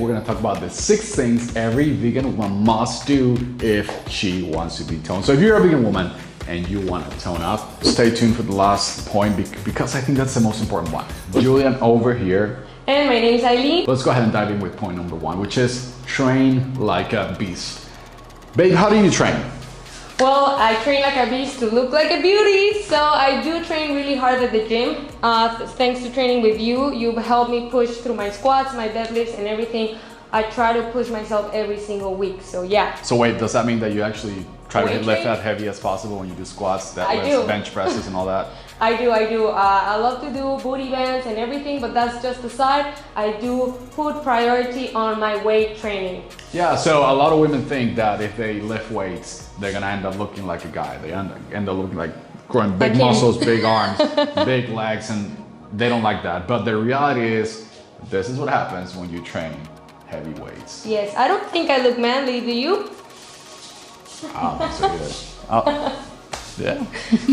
we're gonna talk about the 6 things every vegan woman must do if she wants to be toned. So if you're a vegan woman and you want to tone up, stay tuned for the last point because I think that's the most important one. Julian over here. And my name is Eileen. Let's go ahead and dive in with point number 1, which is train like a beast. Babe, how do you train? Well, I train like a beast to look like a beauty. So I do train really hard at the gym. Thanks to training with you, you've helped me push through my squats, my deadlifts, and everything. I try to push myself every single week, so yeah. So wait, does that mean that you actually try to lift as heavy as possible when you do squats, deadlifts, bench presses and all that? I do. I love to do booty bands and everything, but that's just aside. I do put priority on my weight training. Yeah, so a lot of women think that if they lift weights, they're gonna end up looking like a guy. They end up looking like growing big muscles, big arms, big legs, and they don't like that. But the reality is, this is what happens when you train heavy weights. Yes, I don't think I look manly, do you? I don't think so either. Oh, yeah.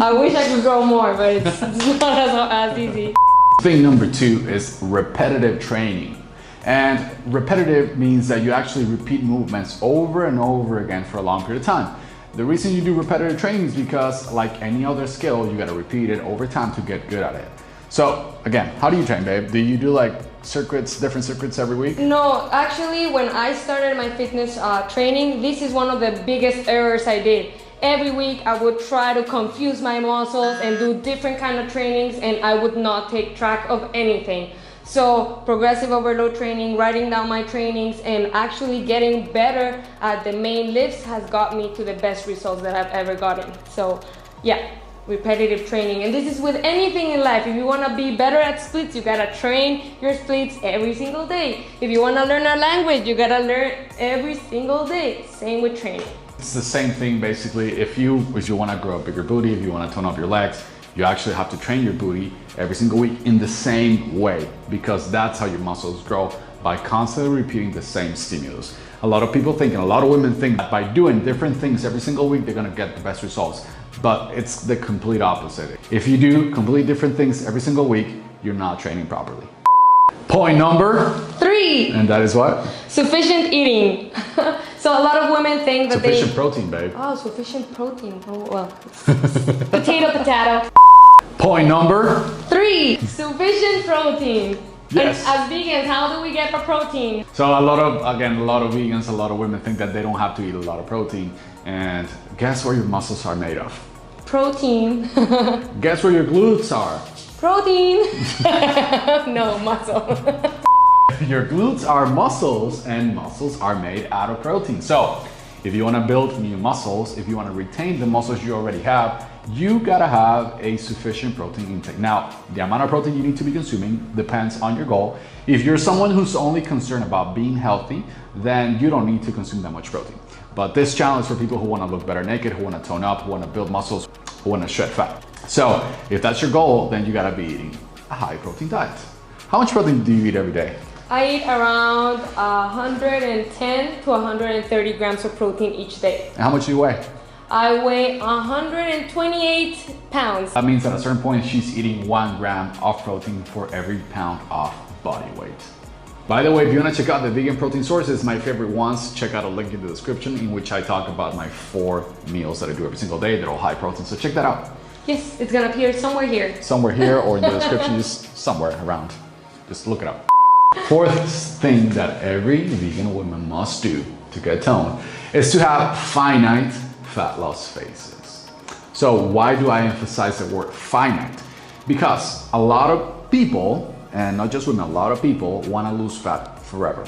I wish I could grow more, but it's not as easy. Thing number 2 is repetitive training. And repetitive means that you actually repeat movements over and over again for a long period of time. The reason you do repetitive training is because, like any other skill, you gotta repeat it over time to get good at it. So again, how do you train, babe? Do you do like different circuits every week? No, actually, when I started my fitness training, this is one of the biggest errors I did. Every week I would try to confuse my muscles and do different kind of trainings, and I would not take track of anything. So progressive overload training, writing down my trainings, and actually getting better at the main lifts has got me to the best results that I've ever gotten. So yeah, repetitive training. And this is with anything in life. If you want to be better at splits, you gotta train your splits every single day. If you want to learn a language, you gotta learn every single day. Same with training. It's the same thing basically. If you want to grow a bigger booty, if you want to tone up your legs, you actually have to train your booty every single week in the same way, because that's how your muscles grow, by constantly repeating the same stimulus. A lot of people think, and a lot of women think, that by doing different things every single week, they're gonna get the best results. But it's the complete opposite. If you do complete different things every single week, you're not training properly. Point number 3. And that is what? Sufficient eating. So a lot of women think that sufficient protein, babe. Oh, sufficient protein. Oh, well. Potato. Point number 3. Sufficient protein. Yes. And as vegans, how do we get the protein? So a lot of vegans, a lot of women think that they don't have to eat a lot of protein. And guess where your muscles are made of? Protein. Guess where your glutes are? Protein. No, muscle. Your glutes are muscles, and muscles are made out of protein. So if you want to build new muscles, if you want to retain the muscles you already have, you gotta have a sufficient protein intake. Now, the amount of protein you need to be consuming depends on your goal. If you're someone who's only concerned about being healthy, then you don't need to consume that much protein. But this channel is for people who want to look better naked, who want to tone up, who want to build muscles, who want to shed fat. So if that's your goal, then you gotta be eating a high protein diet. How much protein do you eat every day? I eat around 110 to 130 grams of protein each day. And how much do you weigh? I weigh 128 pounds. That means at a certain point, she's eating 1 gram of protein for every pound of body weight. By the way, if you want to check out the vegan protein sources, my favorite ones, check out a link in the description in which I talk about my 4 meals that I do every single day. They're all high protein, so check that out. Yes, it's gonna appear somewhere here. Somewhere here or in the description, just somewhere around. Just look it up. 4th thing that every vegan woman must do to get toned is to have finite fat loss phases. So why do I emphasize the word finite? Because a lot of people, and not just women, a lot of people want to lose fat forever.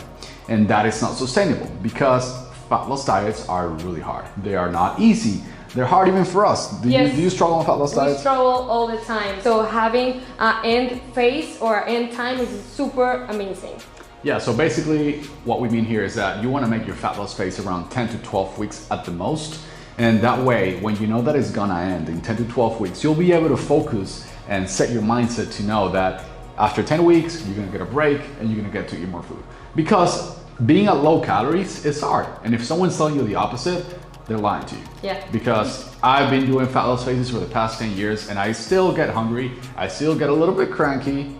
And that is not sustainable, because fat loss diets are really hard. They are not easy. They're hard even for us. Do you struggle on fat loss diets? We struggle all the time. So having an end phase or an end time is super amazing. Yeah, so basically what we mean here is that you want to make your fat loss phase around 10 to 12 weeks at the most. And that way, when you know that it's gonna end in 10 to 12 weeks, you'll be able to focus and set your mindset to know that after 10 weeks, you're gonna get a break and you're gonna get to eat more food. Because being at low calories is hard. And if someone's telling you the opposite, they're lying to you. Yeah. Because I've been doing fat loss phases for the past 10 years and I still get hungry. I still get a little bit cranky.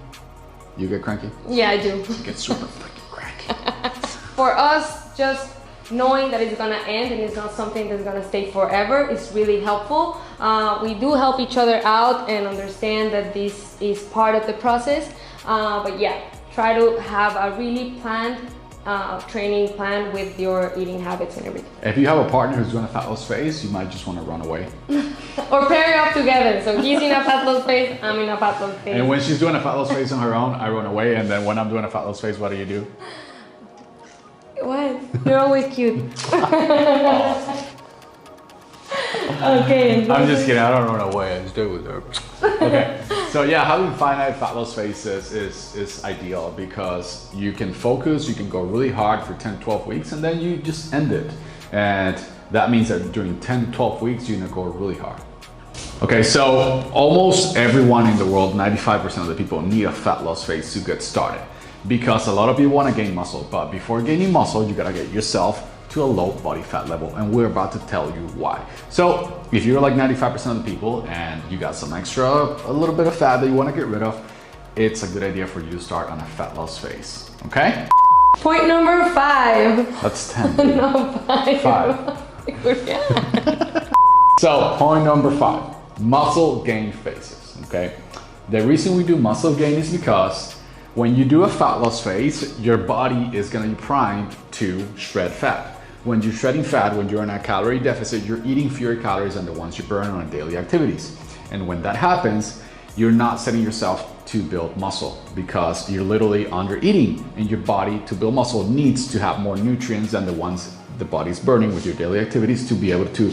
You get cranky? Yeah, I do. You get super fucking cranky. For us, just knowing that it's gonna end and it's not something that's gonna stay forever is really helpful. We do help each other out and understand that this is part of the process. But yeah, try to have a really planned training plan with your eating habits and everything. If you have a partner who's doing a fat loss phase, you might just want to run away. Or pair up together. So he's in a fat loss phase, I'm in a fat loss phase. And when she's doing a fat loss phase on her own, I run away. And then when I'm doing a fat loss phase, what do you do? What? You're always cute. Okay. I'm just kidding, I don't run away, I just do it with her. Okay, so yeah, having finite fat loss phases is ideal because you can focus, you can go really hard for 10, 12 weeks and then you just end it. And that means that during 10, 12 weeks, you're gonna go really hard. Okay, so almost everyone in the world, 95% of the people need a fat loss phase to get started because a lot of people wanna gain muscle, but before gaining muscle, you gotta get yourself to a low body fat level, and we're about to tell you why. So if you're like 95% of the people and you got some extra, a little bit of fat that you want to get rid of, it's a good idea for you to start on a fat loss phase, okay? Point number 5. That's 10. No, 5. 5. Yeah. So point number 5, muscle gain phases, okay? The reason we do muscle gain is because when you do a fat loss phase, your body is gonna be primed to shred fat. When you're shredding fat, when you're in a calorie deficit, you're eating fewer calories than the ones you burn on daily activities. And when that happens, you're not setting yourself to build muscle because you're literally under eating, and your body to build muscle needs to have more nutrients than the ones the body's burning with your daily activities to be able to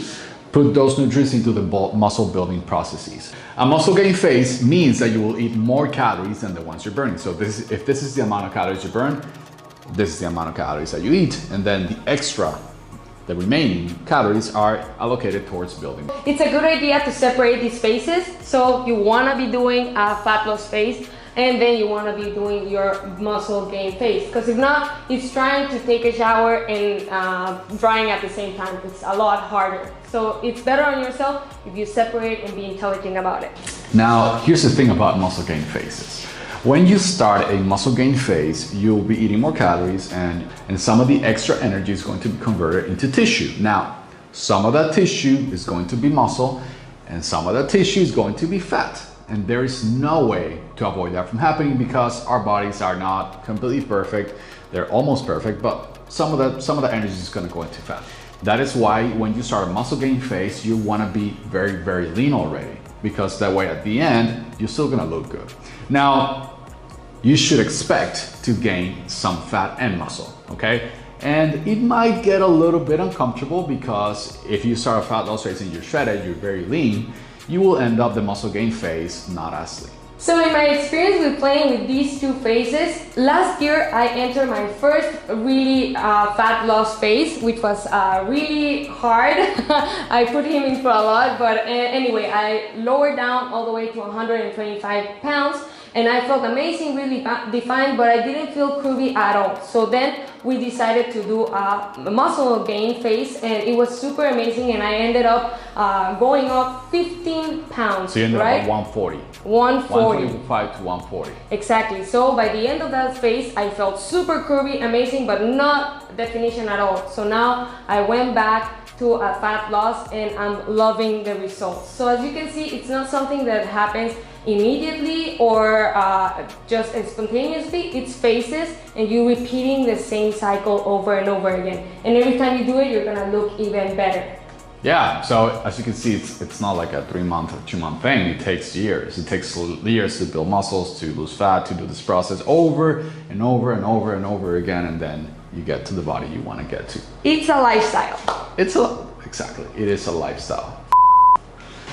put those nutrients into the muscle building processes. A muscle gain phase means that you will eat more calories than the ones you're burning. So if this is the amount of calories you burn, this is the amount of calories that you eat. And then the remaining calories are allocated towards building. It's a good idea to separate these phases. So you wanna be doing a fat loss phase and then you wanna be doing your muscle gain phase. Because if not, it's trying to take a shower and drying at the same time. It's a lot harder. So it's better on yourself if you separate and be intelligent about it. Now, here's the thing about muscle gain phases. When you start a muscle gain phase, you'll be eating more calories and some of the extra energy is going to be converted into tissue. Now, some of that tissue is going to be muscle and some of that tissue is going to be fat. And there is no way to avoid that from happening because our bodies are not completely perfect. They're almost perfect, but some of the energy is going to go into fat. That is why when you start a muscle gain phase, you want to be very, very lean already because that way at the end, you're still going to look good. Now, you should expect to gain some fat and muscle, okay? And it might get a little bit uncomfortable because if you start a fat loss phase and you're shredded, you're very lean, you will end up the muscle gain phase not as lean. So in my experience with playing with these two phases, last year I entered my first really fat loss phase, which was really hard. I put him in for a lot, but anyway, I lowered down all the way to 125 pounds. And I felt amazing, really defined, but I didn't feel curvy at all. So then we decided to do a muscle gain phase, and it was super amazing. And I ended up going up 15 pounds. So you ended right? up at 140. 140. 125 to 140. Exactly. So by the end of that phase, I felt super curvy, amazing, but not definition at all. So now I went back to a fat loss, and I'm loving the results. So as you can see, it's not something that happens immediately or just spontaneously. It's phases, and you're repeating the same cycle over and over again. And every time you do it, you're gonna look even better. Yeah, so as you can see, it's not like a 3-month or 2-month thing. It takes years. It takes years to build muscles, to lose fat, to do this process over and over and over and over again, and then you get to the body you want to get to. It's a lifestyle. Exactly, it is a lifestyle.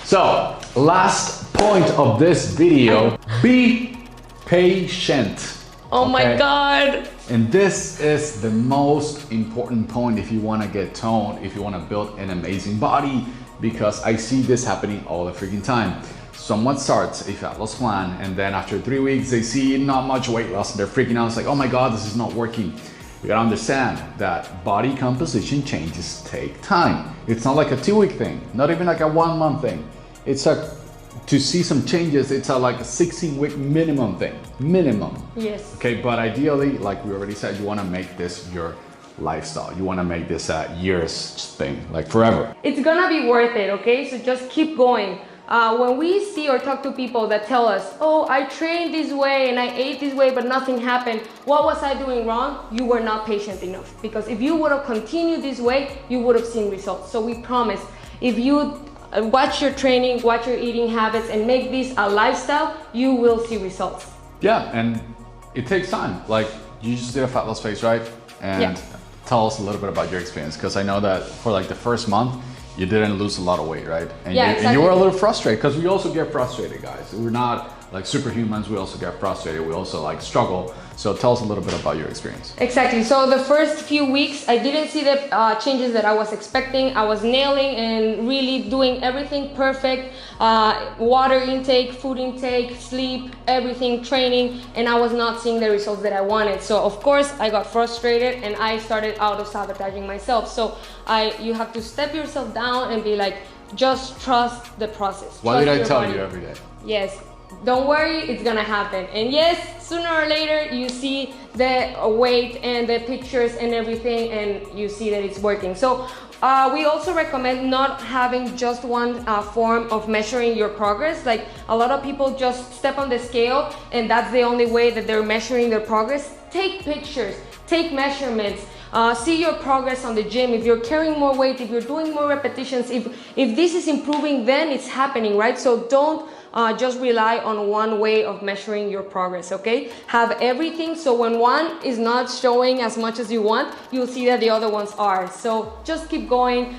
So, last point of this video, be patient. Oh my God. And this is the most important point if you want to get toned, if you want to build an amazing body, because I see this happening all the freaking time. Someone starts a fat loss plan and then after 3 weeks they see not much weight loss and they're freaking out. It's like, oh my God, this is not working. You gotta understand that body composition changes take time. It's not like a 2-week thing, not even like a 1-month thing. It's to see some changes, it's like a 16-week minimum thing, minimum. Yes. Okay, but ideally, like we already said, you wanna make this your lifestyle. You want to make this a years thing, like forever. It's gonna be worth it, okay? So just keep going. When we see or talk to people that tell us, oh, I trained this way and I ate this way, but nothing happened, what was I doing wrong? You were not patient enough. Because if you would have continued this way, you would have seen results. So we promise, if you watch your training, watch your eating habits, and make this a lifestyle, you will see results. Yeah, and it takes time. Like, you just did a fat loss phase, right? And tell us a little bit about your experience, because I know that for like the first month, you didn't lose a lot of weight, right? And, exactly. And you were a little frustrated, because we also get frustrated, guys. We're not like superhumans, we also get frustrated, we also like struggle. So tell us a little bit about your experience. Exactly, so the first few weeks, I didn't see the changes that I was expecting. I was nailing and really doing everything perfect. Water intake, food intake, sleep, everything, training, and I was not seeing the results that I wanted. So of course, I got frustrated and I started auto-sabotaging myself. So you have to step yourself down and be like, just trust the process. Why did I tell you every day? Yes. Don't worry, it's gonna happen. And yes, sooner or later you see the weight and the pictures and everything, and you see that it's working. So we also recommend not having just one form of measuring your progress. Like, a lot of people just step on the scale and that's the only way that they're measuring their progress. Take pictures, take measurements. See your progress on the gym. If you're carrying more weight, if you're doing more repetitions, if this is improving, then it's happening, right? So don't just rely on one way of measuring your progress, okay? Have everything, so when one is not showing as much as you want, you'll see that the other ones are. So just keep going.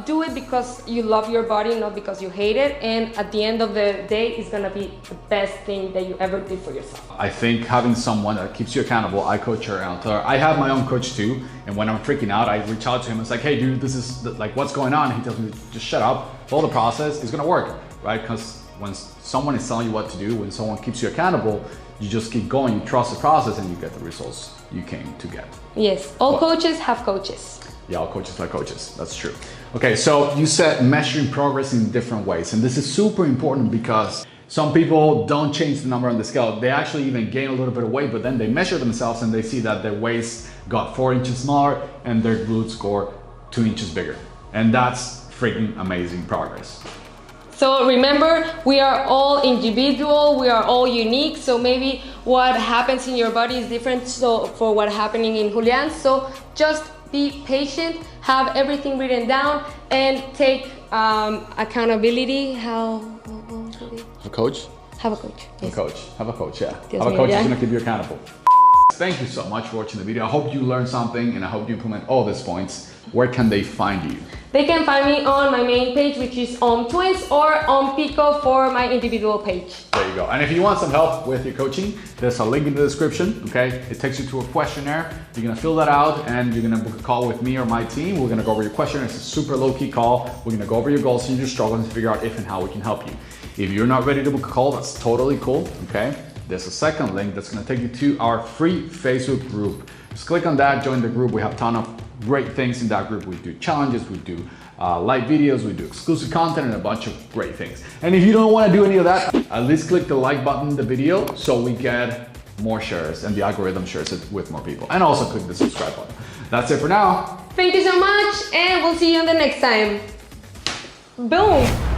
Do it because you love your body, not because you hate it. And at the end of the day, it's gonna be the best thing that you ever did for yourself. I think having someone that keeps you accountable, I coach her and I'll tell her, I have my own coach too. And when I'm freaking out, I reach out to him. It's like, hey dude, this is like, what's going on? And he tells me, just shut up, follow the process, it's gonna work, right? Because when someone is telling you what to do, when someone keeps you accountable, you just keep going, you trust the process, and you get the results you came to get. Yes, all coaches have coaches. Yeah, all coaches have coaches, that's true. Okay, so you said measuring progress in different ways, and this is super important because some people don't change the number on the scale. They actually even gain a little bit of weight, but then they measure themselves and they see that their waist got 4 inches smaller and their glutes got 2 inches bigger. And that's freaking amazing progress. So remember, we are all individual, we are all unique, so maybe what happens in your body is different for what happening in Julian's. So just be patient, have everything written down, and take accountability. A coach? Have a coach. Yes. A coach. Have a coach, yeah. Yes, have a coach yeah. who's gonna keep you accountable. Thank you so much for watching the video. I hope you learned something and I hope you implement all these points. Where can they find you? They can find me on my main page, which is Twins, or on Pico for my individual page. There you go. And if you want some help with your coaching, there's a link in the description, okay? It takes you to a questionnaire. You're gonna fill that out and you're gonna book a call with me or my team. We're gonna go over your questionnaire. It's a super low-key call. We're gonna go over your goals and your struggles and figure out if and how we can help you. If you're not ready to book a call, that's totally cool, okay? There's a second link that's gonna take you to our free Facebook group. Just click on that, join the group. We have a ton of great things in that group. We do challenges, we do live videos, we do exclusive content, and a bunch of great things. And if you don't want to do any of that, at least click the like button in the video so we get more shares and the algorithm shares it with more people. And also click the subscribe button. That's it for now. Thank you so much, and we'll see you on the next time. Boom!